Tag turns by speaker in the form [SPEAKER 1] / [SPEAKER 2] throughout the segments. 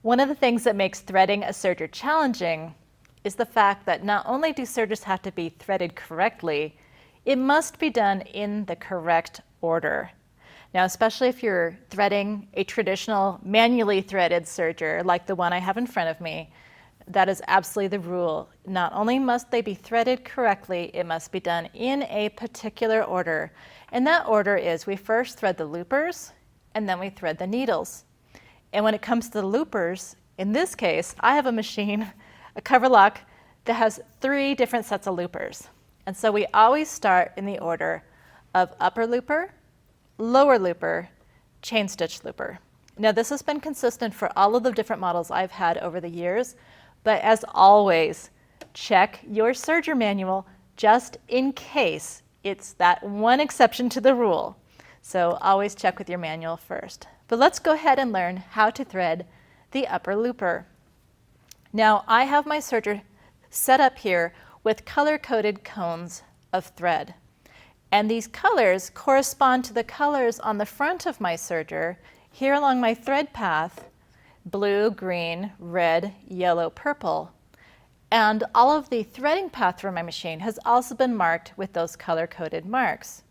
[SPEAKER 1] One of the things that makes threading a serger challenging is the fact that not only do sergers have to be threaded correctly, it must be done in the correct order. Now, especially if you're threading a traditional manually threaded serger like the one I have in front of me, that is absolutely the rule. Not only must they be threaded correctly, it must be done in a particular order. And that order is we first thread the loopers and then we thread the needles. And when it comes to the loopers, in this case, I have a machine, a cover lock, that has 3 different sets of loopers. And so we always start in the order of upper looper, lower looper, chain stitch looper. Now this has been consistent for all of the different models I've had over the years, but as always, check your serger manual just in case it's that one exception to the rule. So always check with your manual first. But let's go ahead and learn how to thread the upper looper. Now I have my serger set up here with color-coded cones of thread. And these colors correspond to the colors on the front of my serger here along my thread path: blue, green, red, yellow, purple. And all of the threading path for my machine has also been marked with those color-coded marks.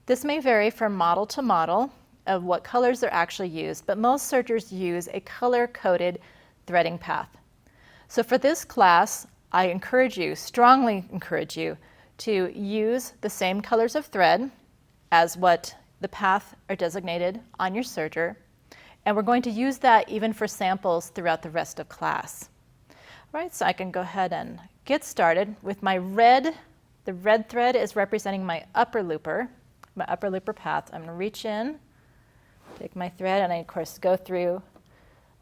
[SPEAKER 1] This may vary from model to model of what colors are actually used, but most sergers use a color-coded threading path. So for this class, I encourage you, strongly encourage you, to use the same colors of thread as what the path are designated on your serger. And we're going to use that even for samples throughout the rest of class. All right, so I can go ahead and get started with my red. The red thread is representing my upper looper path. I'm going to reach in, take my thread, and I, of course, go through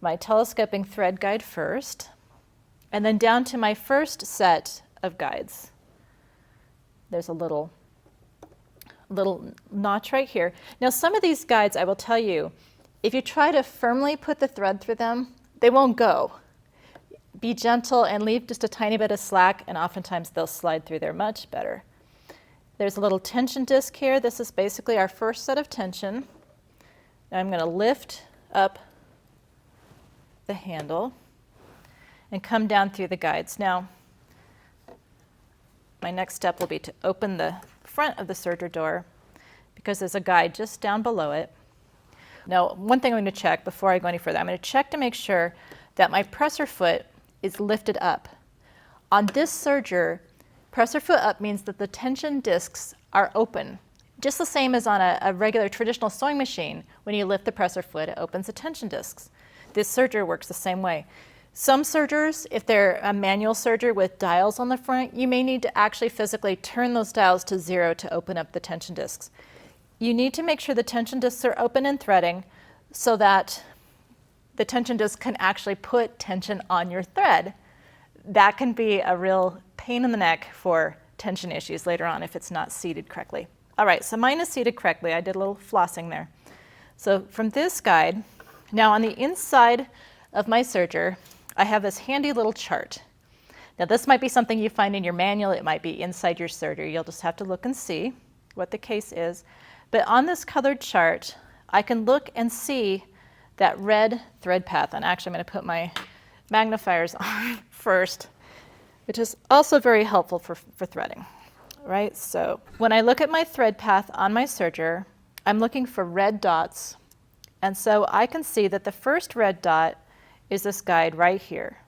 [SPEAKER 1] my telescoping thread guide first, and then down to my first set of guides. There's a little notch right here. Now, some of these guides, I will tell you, if you try to firmly put the thread through them, they won't go. Be gentle and leave just a tiny bit of slack, and oftentimes they'll slide through there much better. There's a little tension disc here. This is basically our first set of tension. Now I'm going to lift up the handle and come down through the guides. Now, my next step will be to open the front of the serger door because there's a guide just down below it. Now, one thing I'm going to check before I go any further, I'm going to check to make sure that my presser foot is lifted up. On this serger, presser foot up means that the tension discs are open, just the same as on a regular traditional sewing machine. When you lift the presser foot, it opens the tension discs. This serger works the same way. Some sergers, if they're a manual serger with dials on the front, you may need to actually physically turn those dials to 0 to open up the tension discs. You need to make sure the tension discs are open and threading so that the tension disc can actually put tension on your thread. That can be a real pain in the neck for tension issues later on if it's not seated correctly. All right, so mine is seated correctly. I did a little flossing there. So from this guide, now on the inside of my serger, I have this handy little chart. Now this might be something you find in your manual. It might be inside your serger. You'll just have to look and see what the case is. But on this colored chart, I can look and see that red thread path. And actually, I'm going to put my magnifiers on first, which is also very helpful for threading. Right? So when I look at my thread path on my serger, I'm looking for red dots. And so I can see that the first red dot is this guide right here.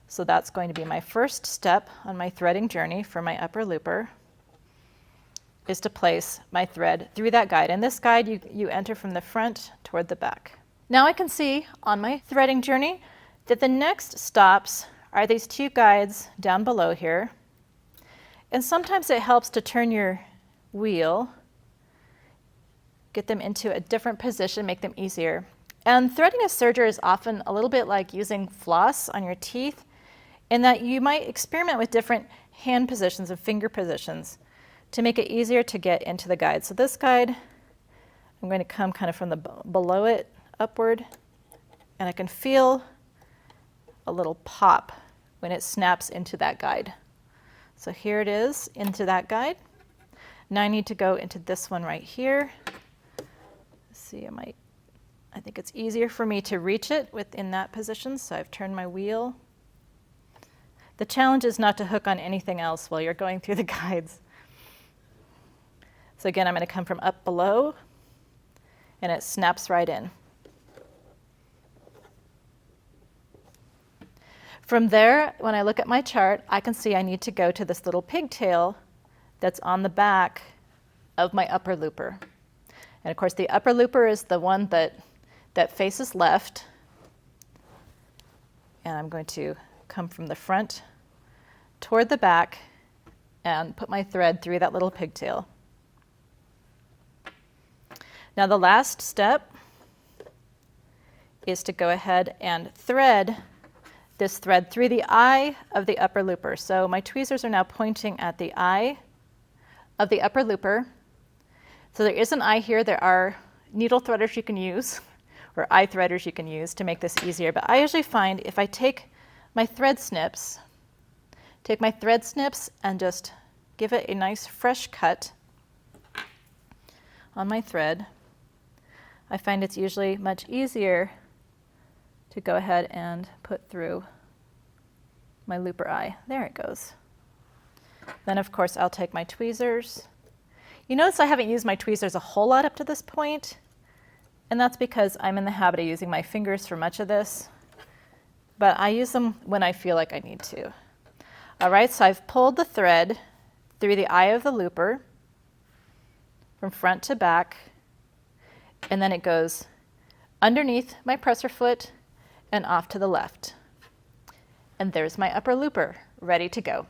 [SPEAKER 1] So that's going to be my first step on my threading journey for my upper looper, is to place my thread through that guide. And this guide you enter from the front toward the back. Now I can see on my threading journey that the next stops are these 2 guides down below here. And sometimes it helps to turn your wheel, get them into a different position, make them easier. And threading a serger is often a little bit like using floss on your teeth, in that you might experiment with different hand positions and finger positions to make it easier to get into the guide. So this guide, I'm going to come kind of from the below it upward, and I can feel a little pop when it snaps into that guide. So here it is into that guide. Now I need to go into this one right here. Let's see, I I think it's easier for me to reach it within that position, so I've turned my wheel. The challenge is not to hook on anything else while you're going through the guides. So again, I'm going to come from up below, and it snaps right in. From there, when I look at my chart, I can see I need to go to this little pigtail that's on the back of my upper looper. And of course, the upper looper is the one that faces left. And I'm going to come from the front toward the back and put my thread through that little pigtail. Now the last step is to go ahead and thread this thread through the eye of the upper looper. So my tweezers are now pointing at the eye of the upper looper. So there is an eye here. There are needle threaders you can use, or eye threaders you can use to make this easier. But I usually find if I take my thread snips and just give it a nice fresh cut on my thread, I find it's usually much easier to go ahead and put through my looper eye. There it goes. Then of course I'll take my tweezers. You notice I haven't used my tweezers a whole lot up to this point, and that's because I'm in the habit of using my fingers for much of this, but I use them when I feel like I need to. All right, so I've pulled the thread through the eye of the looper from front to back, and then it goes underneath my presser foot and off to the left. And there's my upper looper, ready to go.